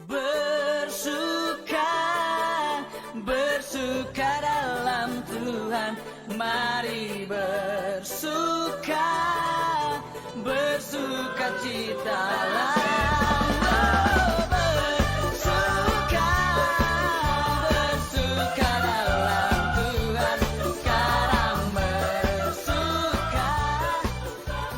Bersuka, bersuka dalam Tuhan. Mari bersuka, bersuka citalah. Bersuka, bersuka dalam Tuhan. Sekarang bersuka,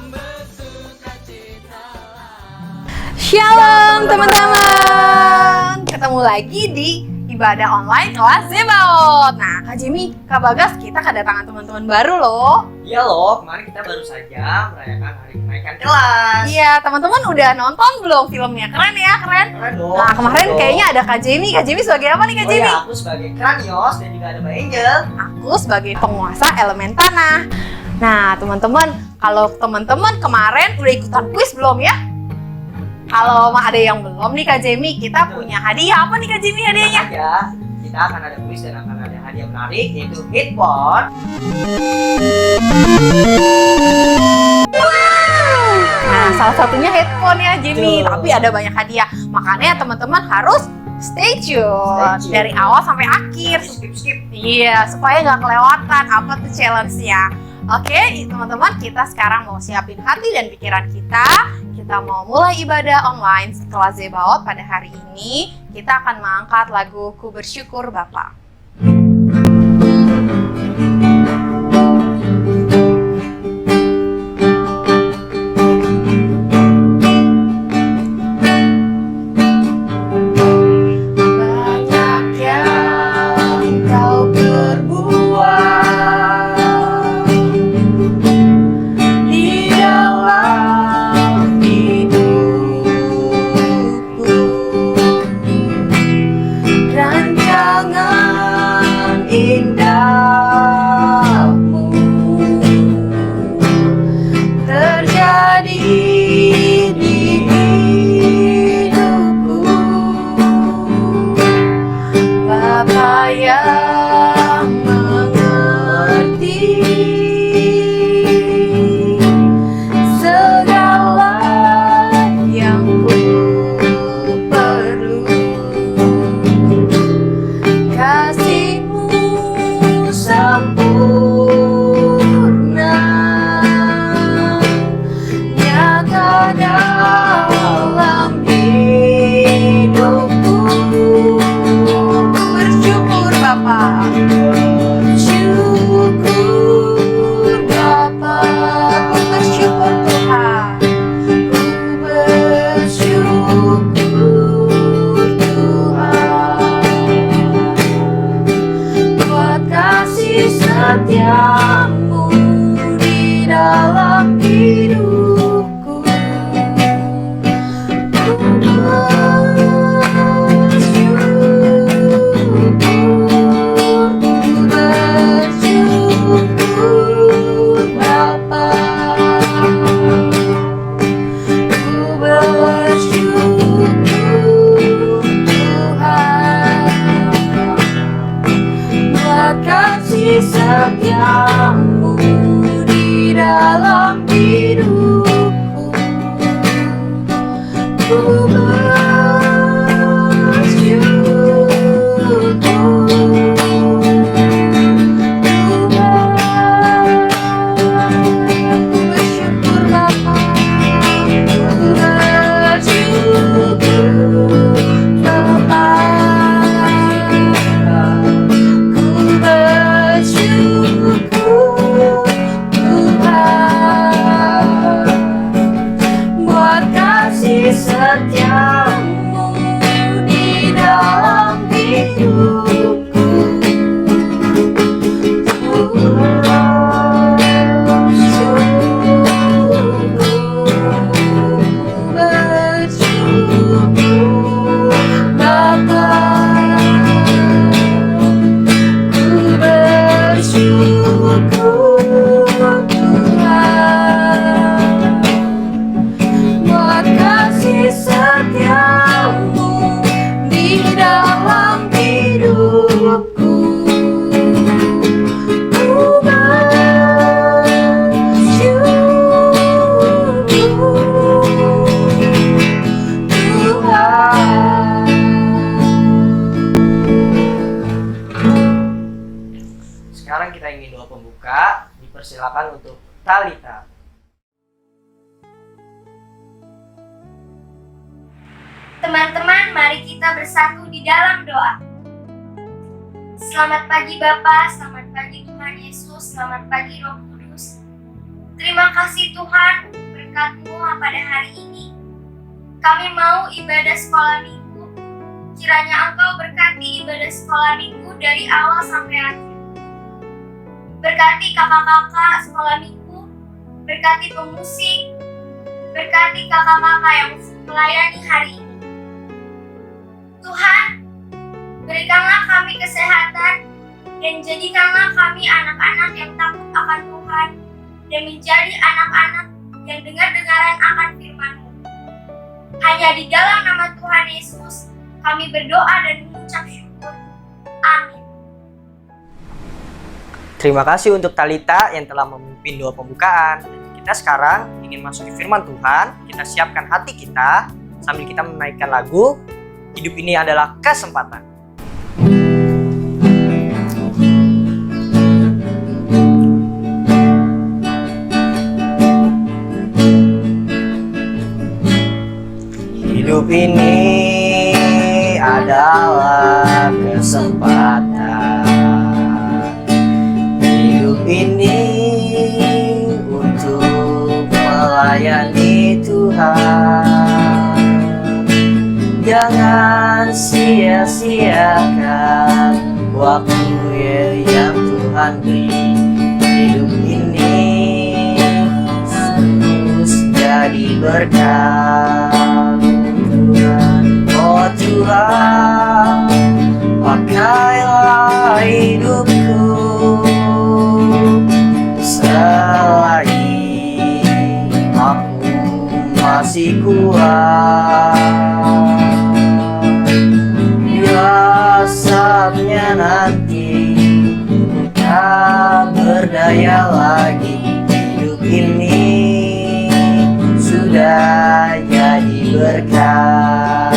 bersuka citalah. Shalom teman-teman, ketemu lagi di ibadah online kelas Zebaot. Nah Kak Jimmy, Kak Bagas, kita kedatangan teman-teman baru loh. Iya loh, kemarin kita baru saja merayakan hari kenaikan kelas. Iya, teman-teman udah nonton belum filmnya? Keren ya, keren. Keren dong. Nah kemarin dong. kayaknya ada Kak Jimmy. Kak Jimmy sebagai apa nih Kak Oh Jimmy? ya, aku sebagai Kranios dan juga ada Mbak Angel. Aku sebagai penguasa elemen tanah. Nah teman-teman, kalau teman-teman kemarin udah ikutan kuis belum ya? Kalau ada yang belum nih Kak Jimmy, kita punya hadiah. Apa nih Kak Jimmy hadiahnya? Tenang aja, kita akan ada kuis dan akan ada hadiah menarik yaitu headphone. Nah, salah satunya headphone ya Jimmy, Betul. tapi ada banyak hadiah. Makanya teman-teman harus stay tune Stay tune. dari awal sampai akhir. Skip. Iya, supaya nggak kelewatan apa tuh challenge-nya. Oke, teman-teman, kita sekarang mau siapin hati dan pikiran kita. Kita mau mulai ibadah online kelas Zebaot pada hari ini. Kita akan mengangkat lagu Ku Bersyukur Bapa. Banyak yang kau perbuat di dalam hidupku, rancangan indahmu terjadi di hidupku. Bapa yang mengerti segala yang ku perlu, kasih-Mu sempurna nyata dalam hidupku. Ku bersyukur Bapa, bersyukur Bapa, ku bersyukur Tuhan, ku bersyukur Tuhan buat kasih setiamu di dalam hidupku. Ku bersyukur Bapa, ku bersyukur Tuhan buat kasih setiamu di dalam hidupku. Ku bersyukur Tuhan, ku bersyukur Bapa, ku bersyukur Bapa, ku bersyukur Tuhan buat kasih setiamu di dalam hidupku. Ku bersyukur Bapa, ku bersyukur Tuhan buat kasih setia Persilakan untuk Talita. Teman-teman, mari kita bersatu di dalam doa. Selamat pagi Bapa, selamat pagi Tuhan Yesus, selamat pagi Roh Kudus. Terima kasih Tuhan untuk berkat-Mu pada hari ini. Kami mau ibadah sekolah minggu. Kiranya Engkau berkati ibadah sekolah minggu dari awal sampai akhir. Berkati kakak-kakak sekolah minggu, berkati pemusik, berkati kakak-kakak yang melayani hari ini. Tuhan, berikanlah kami kesehatan dan jadikanlah kami anak-anak yang takut akan Tuhan dan menjadi anak-anak yang dengar-dengaran akan firman-Mu. Hanya di dalam nama Tuhan Yesus kami berdoa dan mengucap syukur. Amin. Terima kasih untuk Talita yang telah memimpin doa pembukaan. Kita sekarang ingin masuk ke firman Tuhan. Kita siapkan hati kita sambil kita menaikkan lagu Hidup Ini Adalah Kesempatan. Hidup ini adalah kesempatan. Hidup ini untuk melayani Tuhan. Jangan sia-siakan waktu yang Tuhan beri. Hidup ini terus jadi berkat Tuhan. Oh Tuhan, pakailah hidupku selagi aku masih kuat. Saatnya nanti tak berdaya lagi. Hidup ini sudah jadi berkat.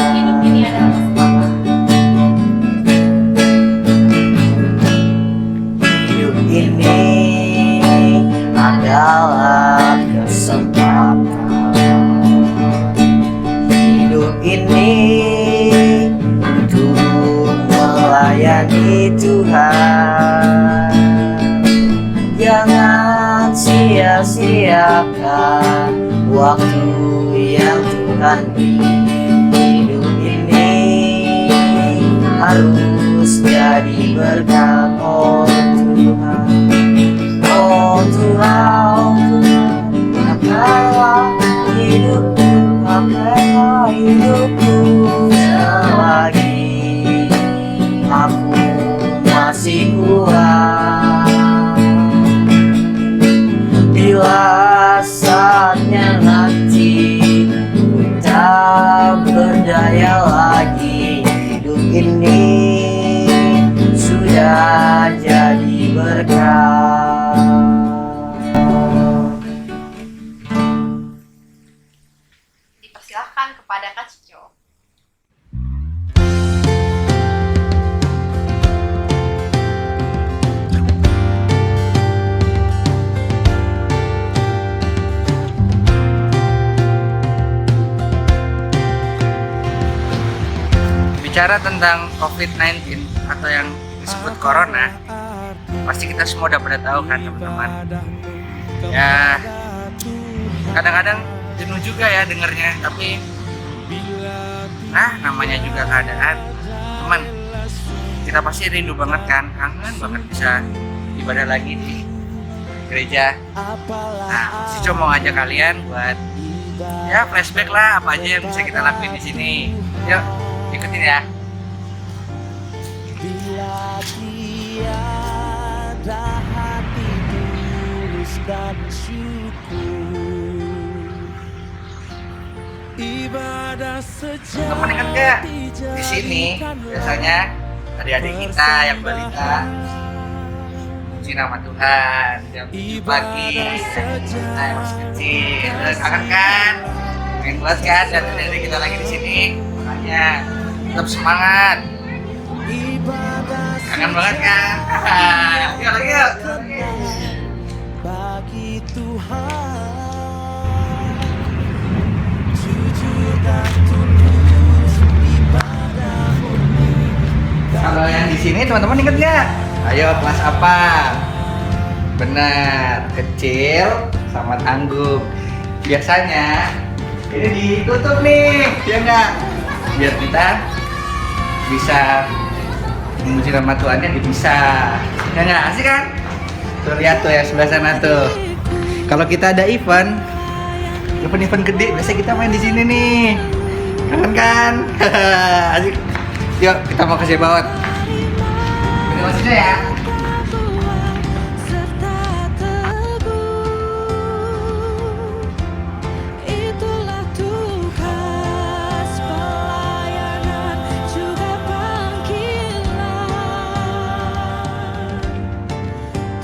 Hidup ini adalah kesempatan. Hidup ini melayani Tuhan. Jangan sia-siakan waktu yang Tuhan beri. Hidup ini harus jadi berkat. Oh Tuhan, oh Tuhan, pakailah hidupku, pakailah hidupku selagi aku masih kuat. Bila saatnya nanti ku tak berdaya lagi, hidup ini sudah jadi berkat. Dipersilahkan kepada Kak Cico. Bicara tentang COVID-19 atau yang disebut Corona, pasti kita semua udah pada tahu kan teman-teman. Ya, kadang-kadang jenuh juga ya dengernya, tapi namanya juga keadaan. Teman, kita pasti rindu banget kan, kangen banget bisa ibadah lagi di gereja. Nah, Cico mau ngajak kalian buat ya flashback lah apa aja yang bisa kita lakuin di sini. Yuk, ikutin ya. Bila tiada hati tulus dan syukur, ibadah Teman ingat gak? Di sini biasanya adik-adik kita yang balita puji nama Tuhan jam 7 pagi. Kita yang masih kecil, kangen kan? Pengen buat kan? Dan adik-adik kita lagi di sini, makanya tetap semangat. Kangen banget kan? Yuk lagi yuk. Kalau yang di sini teman-teman inget nggak? Ayo kelas apa? Benar, kecil sama tangguh. Biasanya ini ditutup nih, ya nggak? Biar kita bisa memuji nama Tuhannya dipisah. Ya nggak? Asik kan? Tuh lihat tuh yang sebelah sana tuh. Kalau kita ada event gede, biasa kita main di sini nih. Kangen kan? Asik. Yuk kita mau kasih baut. Ini maksudnya ya. Itulah tugas pelayanan juga panggilan,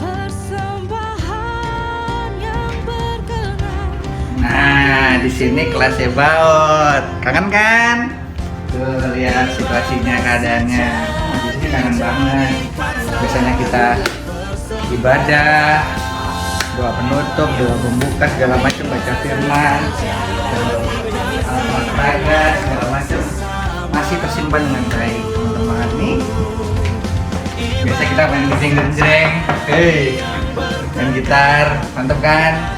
persembahan yang berkenan. Nah, di sini kelasnya baut. Kangen kan? Tuh lihat situasinya, keadaannya. Di sini kangen banget. Biasanya kita ibadah, doa penutup, doa pembuka segala macam, baca firman, olahraga segala macam masih tersimpan dengan baik, teman-teman nih. Biasa kita main genjreng, main gitar, mantap kan?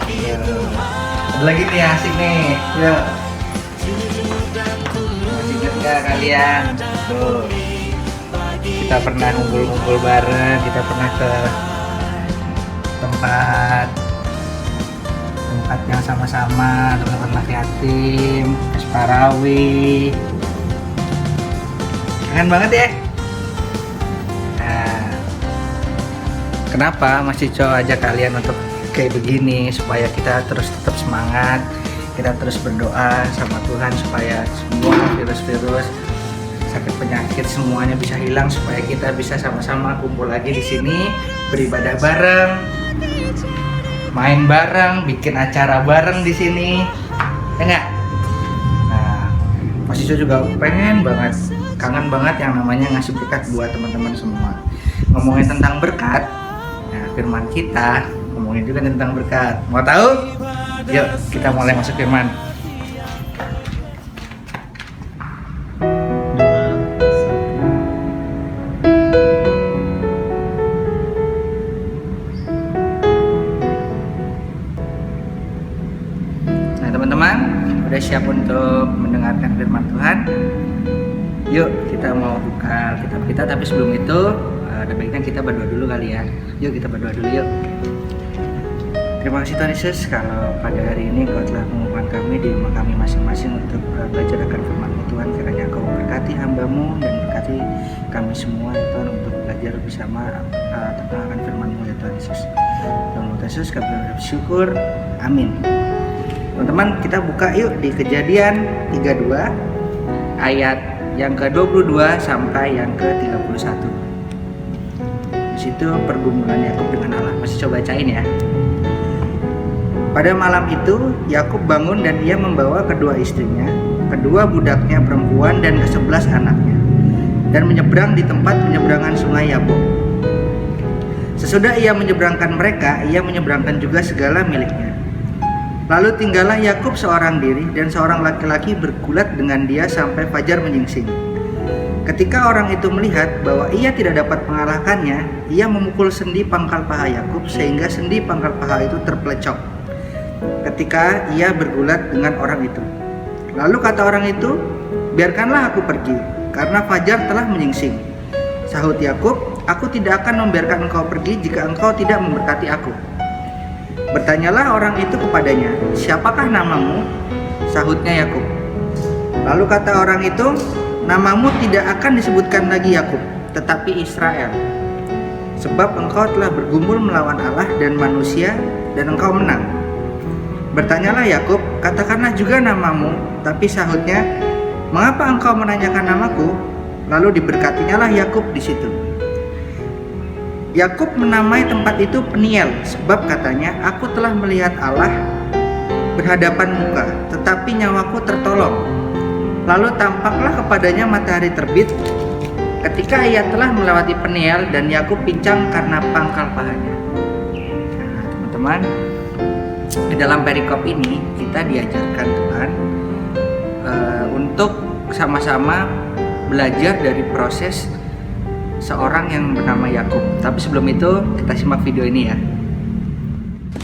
Ada lagi nih asik nih, yuk. Masih ingat nggak kalian? Tuh, kita pernah ngumpul-ngumpul bareng, kita pernah ke tempat yang sama-sama, teman-teman anak yatim, Esparawi. Kangen banget ya. Nah, kenapa Mas Cico ajak kalian untuk kayak begini, supaya kita terus tetap semangat, kita terus berdoa sama Tuhan supaya semua virus-virus, sakit penyakit semuanya bisa hilang, supaya kita bisa sama-sama kumpul lagi di sini, beribadah bareng, main bareng, bikin acara bareng di sini, ya nggak? Nah, Mas Cico juga pengen banget, kangen banget yang namanya ngasih berkat buat teman-teman semua. Ngomongin tentang berkat, nah firman kita ngomongin juga tentang berkat. Mau tahu? Yuk kita mulai masuk firman. Nah teman-teman, udah siap untuk mendengarkan firman Tuhan? Yuk kita mau buka kitab kita, tapi sebelum itu ada baiknya kita berdoa dulu kali ya. Yuk kita berdoa dulu yuk. Terima kasih Tuhan Yesus, kalau pada hari ini Engkau telah mengumpulkan kami di rumah kami masing-masing untuk belajar akan firman-Mu Tuhan. Kiranya Engkau memberkati hamba-Mu dan berkati kami semua ya Tuhan, untuk belajar bersama tentang akan firman-Mu ya Tuhan Yesus. Dalam nama Yesus kami bersyukur, amin. Teman-teman, kita buka yuk di Kejadian 32 ayat yang ke-22 sampai yang ke-31. Di situ pergumulan Yakub dengan Allah. Masih coba bacain ya. Pada malam itu, Yakub bangun dan ia membawa kedua istrinya, kedua budaknya perempuan dan ke-11 anaknya, dan menyeberang di tempat penyeberangan sungai Yabok. Sesudah ia menyeberangkan mereka, ia menyeberangkan juga segala miliknya. Lalu tinggallah Yakub seorang diri, dan seorang laki-laki bergulat dengan dia sampai fajar menyingsing. Ketika orang itu melihat bahwa ia tidak dapat mengalahkannya, ia memukul sendi pangkal paha Yakub sehingga sendi pangkal paha itu terpelecok ketika ia bergulat dengan orang itu. Lalu kata orang itu, "Biarkanlah aku pergi, karena fajar telah menyingsing." Sahut Yakub, "Aku tidak akan membiarkan engkau pergi jika engkau tidak memberkati aku." Bertanyalah orang itu kepadanya, "Siapakah namamu?" Sahutnya Yakub. Lalu kata orang itu, "Namamu tidak akan disebutkan lagi Yakub, tetapi Israel. Sebab engkau telah bergumul melawan Allah dan manusia, dan engkau menang." Bertanyalah Yakub, "Katakanlah juga namamu." Tapi sahutnya, "Mengapa engkau menanyakan namaku?" Lalu diberkatinyalah Yakub di situ. Yakub menamai tempat itu Peniel, sebab katanya, "Aku telah melihat Allah berhadapan muka, tetapi nyawaku tertolong." Lalu tampaklah kepadanya matahari terbit ketika ia telah melewati Peniel, dan Yakub pincang karena pangkal pahanya. Nah, teman-teman, dalam perikop ini kita diajarkan Tuhan untuk sama-sama belajar dari proses seorang yang bernama Yakub. Tapi sebelum itu kita simak video ini ya.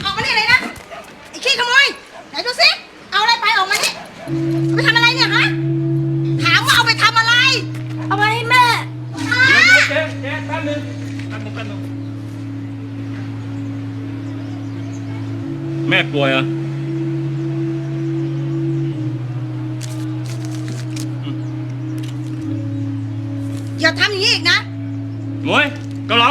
ออกมานี่เลยนะไอ้ขี้ขโมยไหนดูสิเอาอะไรไปออกมานี่เอาไปทำอะไรเนี่ยฮะถามว่าเอาไปทำอะไร เอามาให้แม่ แม่ป่วยเหรอ อย่าทำอย่างนี้อีกนะ หมวยเกาเหลา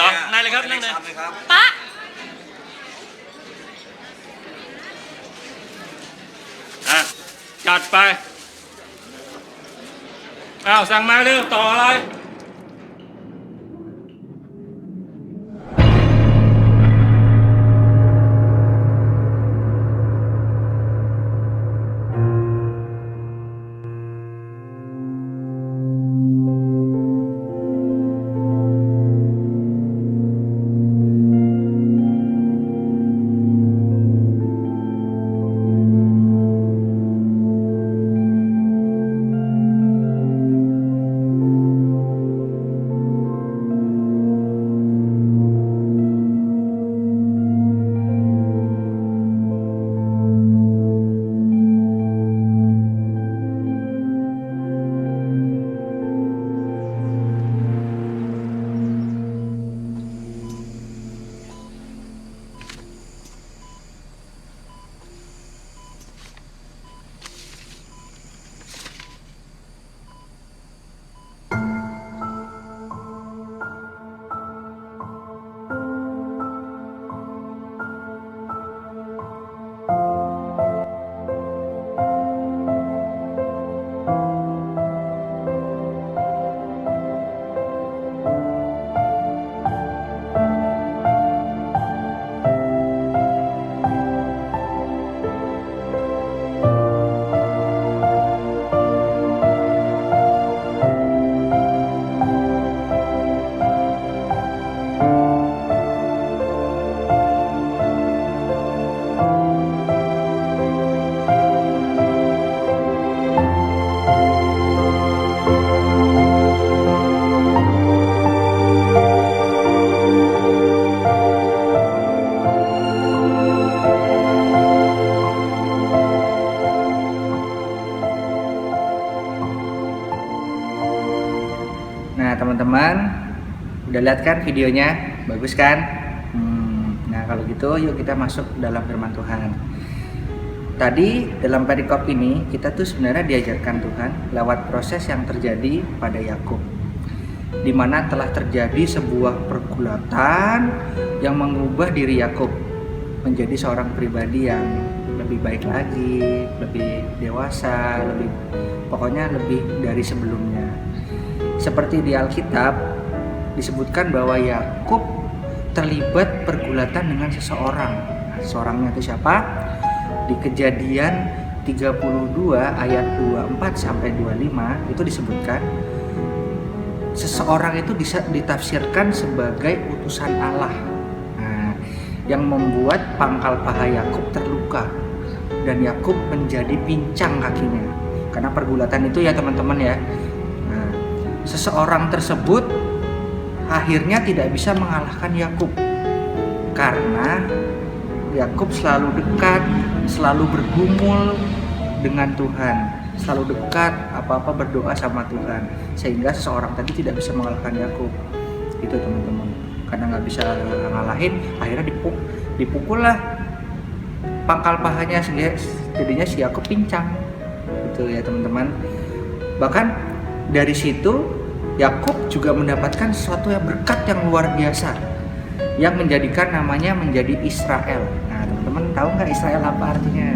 จ๋อนั่งเลยครับนั่งเลย ป๊า จัดไป สั่งมาเร็วต่ออะไร Nah teman-teman, udah lihat kan videonya? Bagus kan? Nah kalau gitu yuk kita masuk dalam firman Tuhan. Tadi dalam perikop ini kita tuh sebenarnya diajarkan Tuhan lewat proses yang terjadi pada Yakub, di mana telah terjadi sebuah pergulatan yang mengubah diri Yakub menjadi seorang pribadi yang lebih baik lagi, lebih dewasa, pokoknya lebih dari sebelumnya. Seperti di Alkitab disebutkan bahwa Yakub terlibat pergulatan dengan seseorang. Nah, seorangnya itu siapa? Di Kejadian 32 ayat 24 sampai 25 itu disebutkan seseorang itu ditafsirkan sebagai utusan Allah. Nah, yang membuat pangkal paha Yakub terluka dan Yakub menjadi pincang kakinya karena pergulatan itu ya teman-teman ya. Nah, seseorang tersebut akhirnya tidak bisa mengalahkan Yakub karena Yakub selalu dekat, selalu bergumul dengan Tuhan, selalu dekat, apa-apa berdoa sama Tuhan, sehingga seseorang tadi tidak bisa mengalahkan Yakub. Itu teman-teman, karena nggak bisa ngalahin, akhirnya dipukul lah pangkal pahanya, jadinya si Yakub pincang. Itu ya teman-teman. Bahkan dari situ Yakub juga mendapatkan sesuatu yang berkat yang luar biasa, yang menjadikan namanya menjadi Israel. Nah teman-teman tahu nggak Israel apa artinya?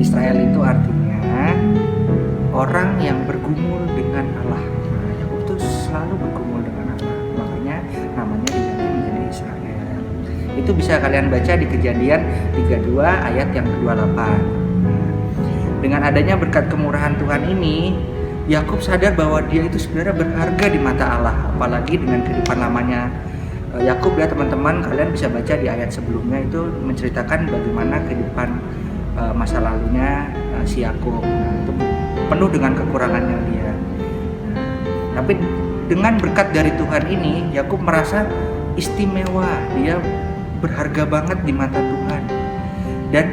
Israel itu artinya orang yang bergumul dengan Allah. Nah Yakub tuh selalu bergumul dengan Allah, makanya namanya diganti menjadi Israel. Itu bisa kalian baca di Kejadian 32 ayat yang ke-28. Dengan adanya berkat kemurahan Tuhan ini, Yakub sadar bahwa dia itu sebenarnya berharga di mata Allah, apalagi dengan kehidupan lamanya Yakub ya teman-teman. Kalian bisa baca di ayat sebelumnya, itu menceritakan bagaimana kehidupan masa lalunya si Yakub. Itu penuh dengan kekurangannya dia. Tapi dengan berkat dari Tuhan ini, Yakub merasa istimewa, dia berharga banget di mata Tuhan dan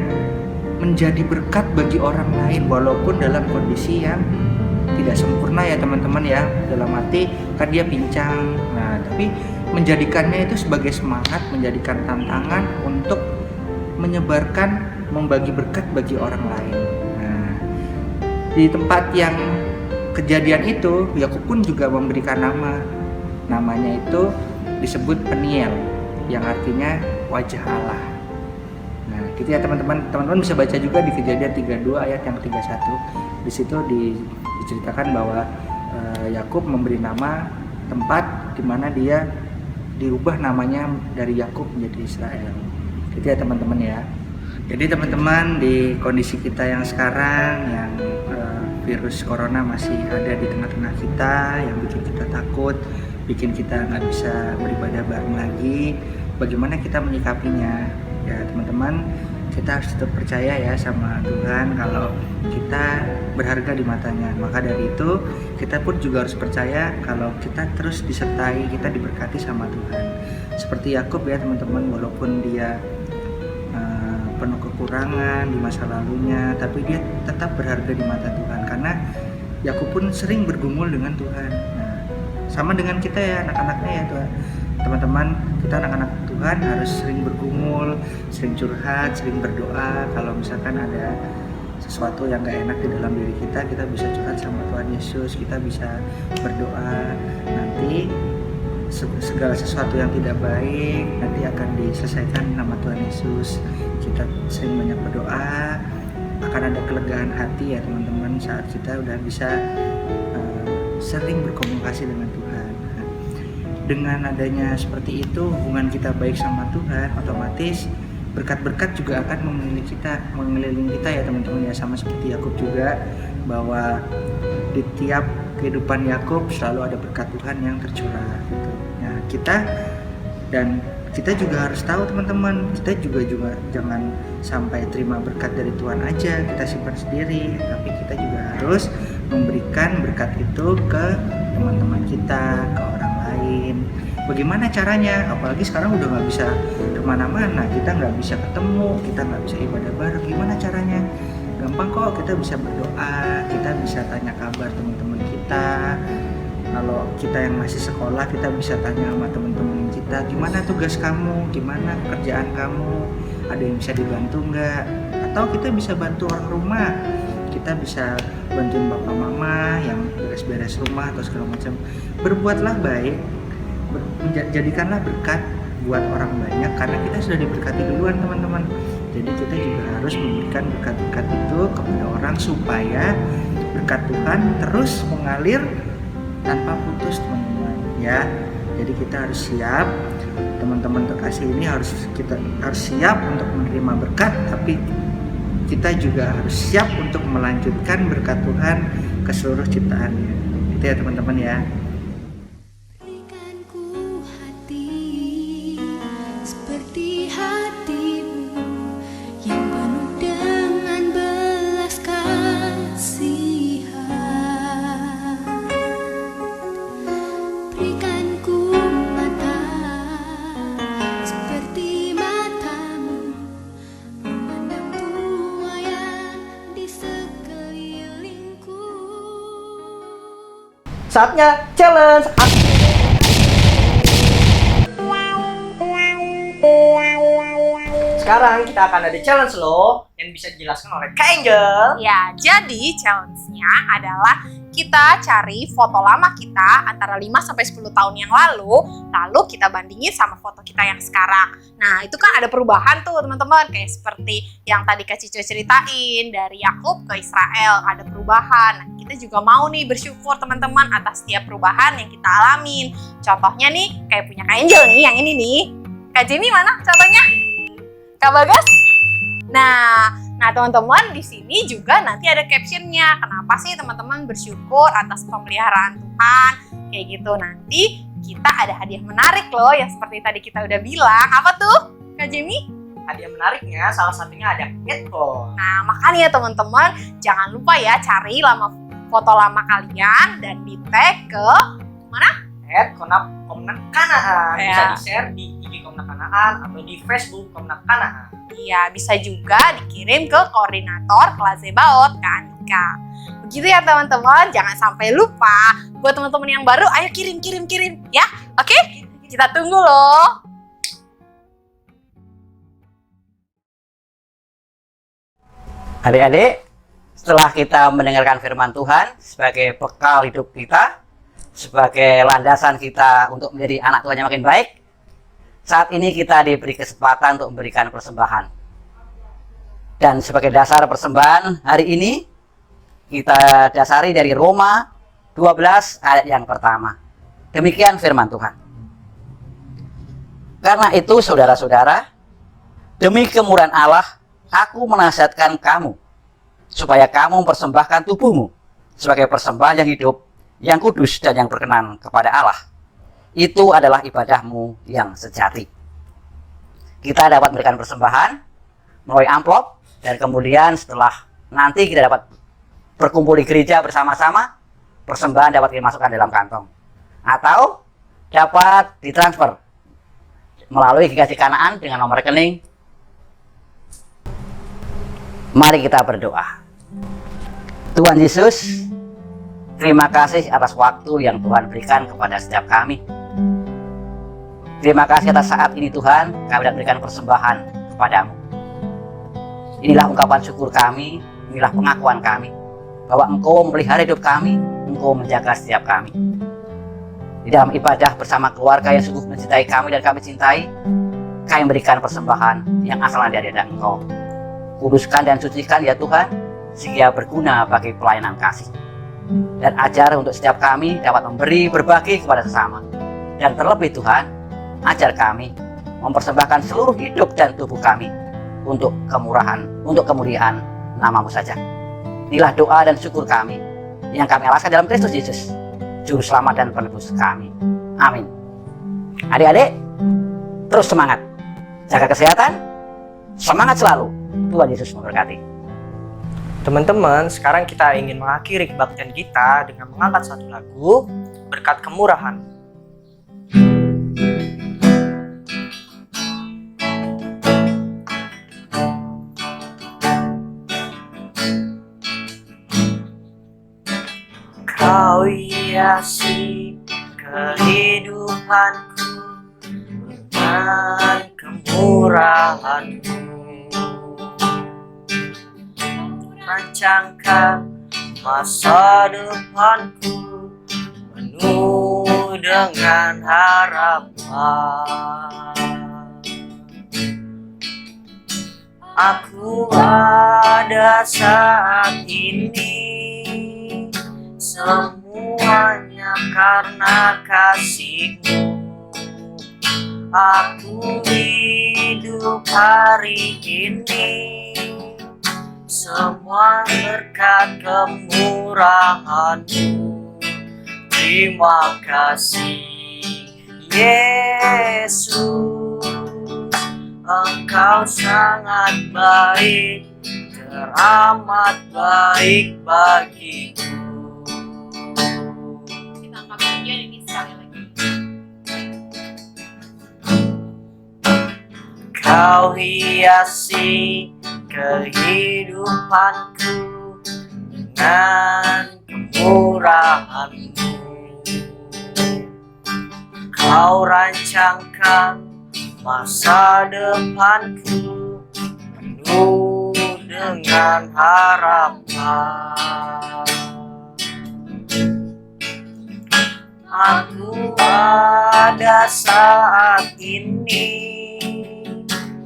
menjadi berkat bagi orang lain walaupun dalam kondisi yang tidak sempurna ya teman-teman ya. Dalam arti kan dia pincang, nah tapi menjadikannya itu sebagai semangat, menjadikan tantangan untuk menyebarkan, membagi berkat bagi orang lain. Nah, di tempat yang kejadian itu, Yakub pun juga memberikan namanya itu disebut Peniel, yang artinya wajah Allah. Nah, gitu ya teman-teman bisa baca juga di Kejadian 32 ayat yang 31. Di situ diceritakan bahwa Yakub memberi nama tempat di mana dia dirubah namanya dari Yakub menjadi Israel. Gitu ya teman-teman ya. Jadi teman-teman, di kondisi kita yang sekarang yang virus corona masih ada di tengah-tengah kita, yang bikin kita takut, bikin kita nggak bisa beribadah bareng lagi. Bagaimana kita menyikapinya? Ya teman-teman, kita harus tetap percaya ya sama Tuhan kalau kita berharga di matanya. Maka dari itu kita pun juga harus percaya kalau kita terus disertai, kita diberkati sama Tuhan. Seperti Yakub ya teman-teman, walaupun dia penuh kekurangan di masa lalunya, tapi dia tetap berharga di mata Tuhan karena Yakub pun sering bergumul dengan Tuhan. Nah, sama dengan kita ya anak-anaknya ya Tuhan. Teman-teman, kita anak-anak Tuhan harus sering bergumul, sering curhat, sering berdoa. Kalau misalkan ada sesuatu yang gak enak di dalam diri kita bisa curhat sama Tuhan Yesus, kita bisa berdoa. Nanti segala sesuatu yang tidak baik nanti akan diselesaikan nama Tuhan Yesus. Kita sering banyak berdoa, akan ada kelegaan hati ya teman-teman saat kita udah bisa sering berkomunikasi dengan Tuhan. Dengan adanya seperti itu, hubungan kita baik sama Tuhan, otomatis berkat-berkat juga akan mengelilingi kita ya teman-teman ya, sama seperti Yakub juga, bahwa di tiap kehidupan Yakub selalu ada berkat Tuhan yang tercurah gitu. Nah, kita juga harus tahu teman-teman, kita juga jangan sampai terima berkat dari Tuhan aja kita simpan sendiri, tapi kita juga harus memberikan berkat itu ke teman-teman kita, ke orang lain. Bagaimana caranya? Apalagi sekarang udah nggak bisa kemana-mana, kita nggak bisa ketemu, kita nggak bisa ibadah bareng. Gimana caranya? Gampang kok, kita bisa berdoa, kita bisa tanya kabar teman-teman kita. Kalau kita yang masih sekolah, kita bisa tanya sama teman-teman kita, gimana tugas kamu, gimana pekerjaan kamu, ada yang bisa dibantu nggak? Atau kita bisa bantu orang rumah, kita bisa bantuin bapak mama yang beres-beres rumah atau segala macam. Berbuatlah baik, jadikanlah berkat buat orang banyak, karena kita sudah diberkati duluan teman-teman. Jadi kita juga harus memberikan berkat-berkat itu kepada orang supaya berkat Tuhan terus mengalir tanpa putus teman-teman ya. Jadi kita harus siap, teman-teman terkasih ini kita harus siap untuk menerima berkat, tapi kita juga harus siap untuk melanjutkan berkat Tuhan ke seluruh ciptaannya. Itu ya teman-teman ya. Berikan ku hati seperti hatimu yang penuh dengan belas kasihan. Berikan ku mata seperti matamu, memandang semua yang di sekelilingku. Saatnya challenge. Sekarang kita akan ada challenge loh yang bisa dijelaskan oleh Kak Angel. Ya, jadi challenge-nya adalah kita cari foto lama kita antara 5-10 tahun yang lalu kita bandingin sama foto kita yang sekarang. Nah, itu kan ada perubahan tuh teman-teman, kayak seperti yang tadi Kak Cico ceritain, dari Yakub ke Israel ada perubahan. Nah, kita juga mau nih bersyukur teman-teman atas setiap perubahan yang kita alamin. Contohnya nih, kayak punya Kak Angel nih, yang ini nih. Kak Jimmy mana contohnya? Kak Bagas? Nah teman-teman di sini juga nanti ada captionnya. Kenapa sih teman-teman bersyukur atas pemeliharaan Tuhan? Kayak gitu. Nanti kita ada hadiah menarik loh yang seperti tadi kita udah bilang. Apa tuh, Kak Jimmy? Hadiah menariknya salah satunya ada headphone. Nah makanya teman-teman jangan lupa ya cari foto lama kalian dan di tag ke Komnak Kanaan. Bisa Ya. di-share di IG Komnak Kanaan atau di Facebook Komnak Kanaan. Iya, bisa juga dikirim ke koordinator kelas Zebaot, Kak Anika. Begitu ya teman-teman, jangan sampai lupa. Buat teman-teman yang baru, ayo kirim ya. Oke? Kita tunggu loh. Adik-adik, setelah kita mendengarkan firman Tuhan sebagai bekal hidup kita, sebagai landasan kita untuk menjadi anak Tuhan yang makin baik, saat ini kita diberi kesempatan untuk memberikan persembahan. Dan sebagai dasar persembahan hari ini, kita dasari dari Roma 12 ayat yang pertama. Demikian firman Tuhan. Karena itu saudara-saudara, demi kemurahan Allah, aku menasihatkan kamu, supaya kamu mempersembahkan tubuhmu sebagai persembahan yang hidup, yang kudus dan yang berkenan kepada Allah. Itu adalah ibadahmu yang sejati. Kita dapat memberikan persembahan melalui amplop, dan kemudian setelah nanti kita dapat berkumpul di gereja bersama-sama, persembahan dapat dimasukkan dalam kantong. Atau dapat ditransfer melalui GKJ Kanaan dengan nomor rekening. Mari kita berdoa. Tuhan Yesus, terima kasih atas waktu yang Tuhan berikan kepada setiap kami. Terima kasih atas saat ini Tuhan, kami dapat berikan persembahan kepadamu. Inilah ungkapan syukur kami, inilah pengakuan kami, bahwa Engkau memelihara hidup kami, Engkau menjaga setiap kami. Di dalam ibadah bersama keluarga yang sungguh mencintai kami dan kami cintai, kami memberikan persembahan yang asalnya dari hadirat Engkau. Kuduskan dan sucikan ya Tuhan, sehingga berguna bagi pelayanan kasih. Dan ajar untuk setiap kami dapat memberi, berbagi kepada sesama. Dan terlebih Tuhan, ajar kami mempersembahkan seluruh hidup dan tubuh kami untuk kemurahan, untuk kemuliaan nama-Mu saja. Inilah doa dan syukur kami yang kami alaskan dalam Kristus Yesus, Juru Selamat dan Penebus kami. Amin. Adik-adik, terus semangat. Jaga kesehatan, semangat selalu. Tuhan Yesus memberkati. Teman-teman, sekarang kita ingin mengakhiri kebaktian kita dengan mengangkat satu lagu, Berkat Kemurahan. Kau hiasi kehidupanku dengan kemurahan-Mu. Rancangkan masa depanku penuh dengan harapan. Aku ada saat ini, semuanya karena kasih-Mu. Aku hidup hari ini, semua berkat kemurahan-Mu. Terima kasih Yesus, Engkau sangat baik, teramat baik bagiku. Kita angkat bagian ini sekali lagi. Kau hiasi kehidupanku dengan kemurahan-Mu. Kau rancangkan masa depanku penuh dengan harapan. Aku ada saat ini,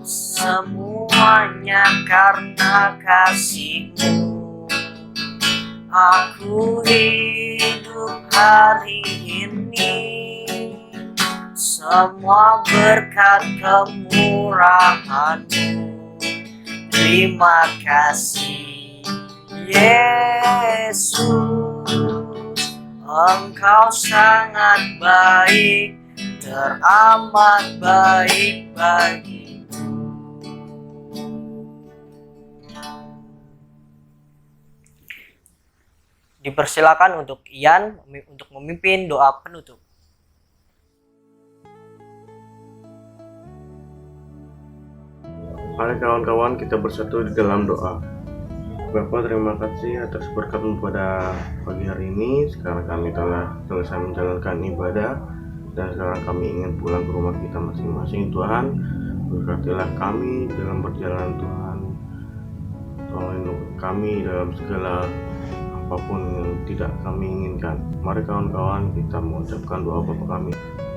semuanya karena kasih-Mu. Aku hidup hari ini, semua berkat kemurahan-Mu. Terima kasih Yesus, Engkau sangat baik, teramat baik bagiku. Dipersilakan untuk Ian untuk memimpin doa penutup. Mari kawan-kawan kita bersatu di dalam doa. Bapa, terima kasih atas berkat-Mu pada pagi hari ini. Sekarang kami telah selesai menjalankan ibadah dan sekarang kami ingin pulang ke rumah kita masing-masing. Tuhan, berkatilah kami dalam perjalanan Tuhan. Tolong kami dalam segala apapun yang tidak kami inginkan. Mari kawan-kawan kita mengucapkan doa Bapa kami.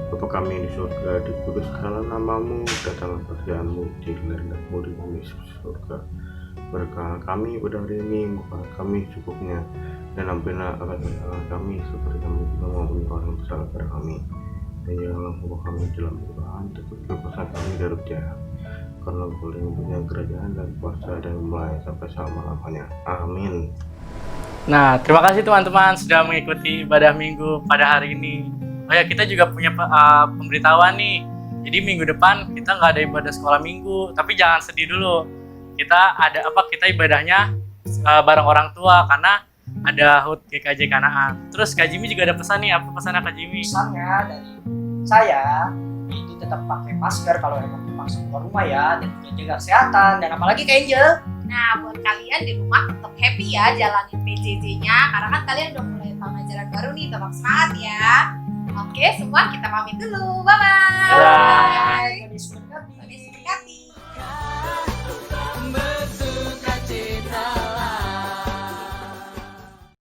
Bapa kami di surga, dikuduskanlah nama-Mu, datanglah kerjaan-Mu, digelarlah-Mu di bumi surga. Berkah kami pada hari ini, bukan kami cukupnya, dan ampunilah kesalahan kami seperti kami juga mengampuni orang yang bersalah pada kami. Dan janganlah membawa kami dalam pencobaan, tetapi bebaskan kami dari jahat. Karena boleh mempunyai kerajaan dan kuasa dan mulai sampai selama-lamanya. Amin. Nah, terima kasih teman-teman sudah mengikuti ibadah minggu pada hari ini. Oh ya, kita juga punya pemberitahuan nih. Jadi minggu depan kita nggak ada ibadah sekolah minggu, tapi jangan sedih dulu. Kita ibadahnya bareng orang tua karena ada HUT GKJ Kanaan. Terus Kak Jimmy juga ada pesan nih, apa pesannya Kak Jimmy? Pesannya dari saya itu tetap pakai masker kalau emang masuk ke rumah ya, dan jaga kesehatan, dan apalagi Kak Angel. Nah, buat kalian di rumah tetap happy ya jalanin PJJ-nya, karena kan kalian udah mulai tahun ajaran baru nih, tetap semangat ya. Oke, semua kita pamit dulu. Bye-bye. Dadah.